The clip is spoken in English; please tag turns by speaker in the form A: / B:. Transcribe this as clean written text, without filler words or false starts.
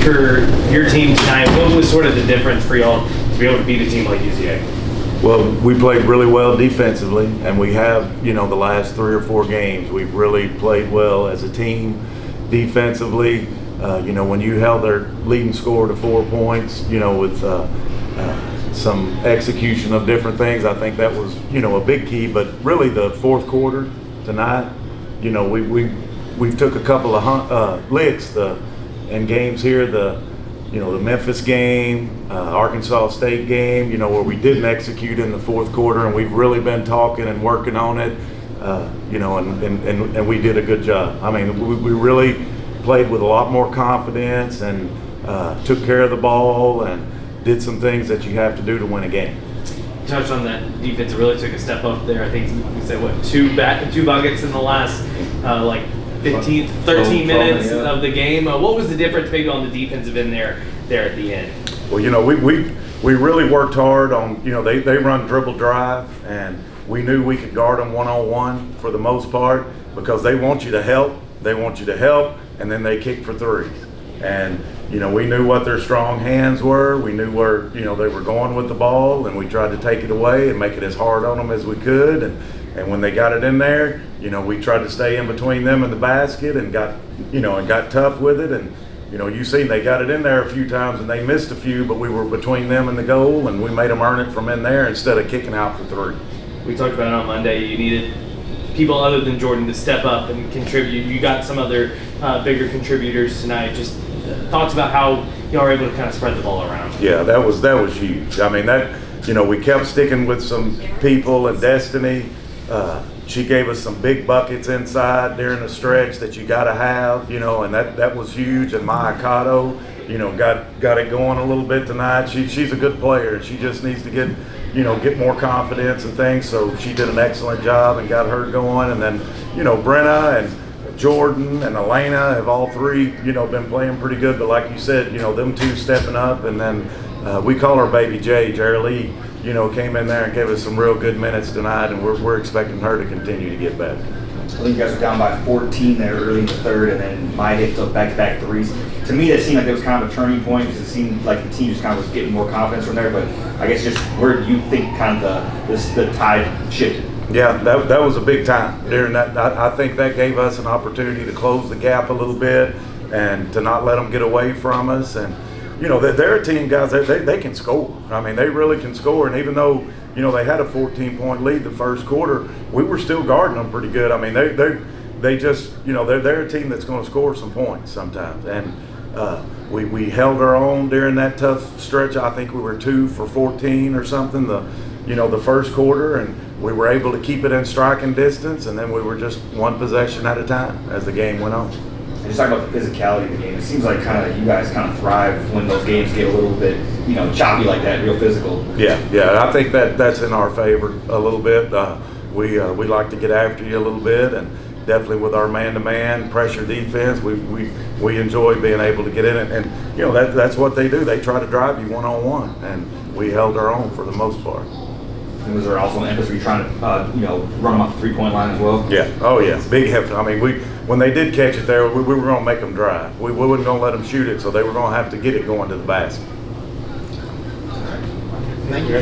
A: for your team tonight, what was sort of the difference for y'all to be able to beat a team like UCA?
B: Well, we played really well defensively, and we have, the last 3 or 4 games, we've really played well as a team defensively. When you held their leading scorer to 4 points, with some execution of different things, I think that was, a big key. But really, the fourth quarter tonight, we've took a couple of licks in games here. The Memphis game, Arkansas State game, where we didn't execute in the fourth quarter, and we've really been talking and working on it, and we did a good job. I mean, we really played with a lot more confidence and took care of the ball and did some things that you have to do to win a game.
A: You touched on that defense really took a step up there. I think you said, two buckets in the last 13 minutes of the game. What was the difference maybe on the defensive end there at the end?
B: Well, we really worked hard on, they run dribble drive, and we knew we could guard them one-on-one for the most part because they want you to help. They want you to help, and then they kick for threes. And, we knew what their strong hands were. We knew where, they were going with the ball, and we tried to take it away and make it as hard on them as we could. And when they got it in there, we tried to stay in between them and the basket and got tough with it. And, you seen they got it in there a few times and they missed a few, but we were between them and the goal, and we made them earn it from in there instead of kicking out for 3.
A: We talked about it on Monday. You needed people other than Jordan to step up and contribute. You got some other bigger contributors tonight. Just thoughts about how y'all were able to kind of spread the ball around.
B: Yeah, that was huge. I mean, we kept sticking with some people, and Destiny, she gave us some big buckets inside during the stretch that you got to have, and that was huge. And Maya Cotto, got it going a little bit tonight. She's a good player. She just needs to get more confidence and things. So she did an excellent job and got her going. And then, Brenna and Jordan and Elena have all 3, been playing pretty good. But like you said, them 2 stepping up. And then we call her Baby J, Jerry Lee, came in there and gave us some real good minutes tonight. And we're expecting her to continue to get better.
C: I think you guys were down by 14 there early in the third, and then Maya hit those back-to-back threes. To me, that seemed like it was kind of a turning point because it seemed like the team just kind of was getting more confidence from there. But I guess just where do you think kind of the tide shifted?
B: Yeah, that was a big time during that. I think that gave us an opportunity to close the gap a little bit and to not let them get away from us. And they're a team, guys. They can score. I mean, they really can score. And even though they had a 14-point lead the first quarter, we were still guarding them pretty good. I mean, they just they're a team that's going to score some points sometimes. And we held our own during that tough stretch. I think we were 2 for 14 or something the first quarter, and we were able to keep it in striking distance. And then we were just one possession at a time as the game went on.
C: And just talking about the physicality of the game, it seems like you guys kind of thrive when those games get a little bit, choppy like that, real physical.
B: Yeah, I think that's in our favor a little bit. We like to get after you a little bit, and definitely with our man-to-man pressure defense, we enjoy being able to get in it. And that's what they do. They try to drive you one-on-one, and we held our own for the most part.
C: And was there also an emphasis where you're trying to, run them off the 3-point line as well?
B: Yeah. Oh, yeah. Big emphasis. I mean, when they did catch it there, we were going to make them drive. We wasn't going to let them shoot it, so they were going to have to get it going to the basket.
C: Thank you.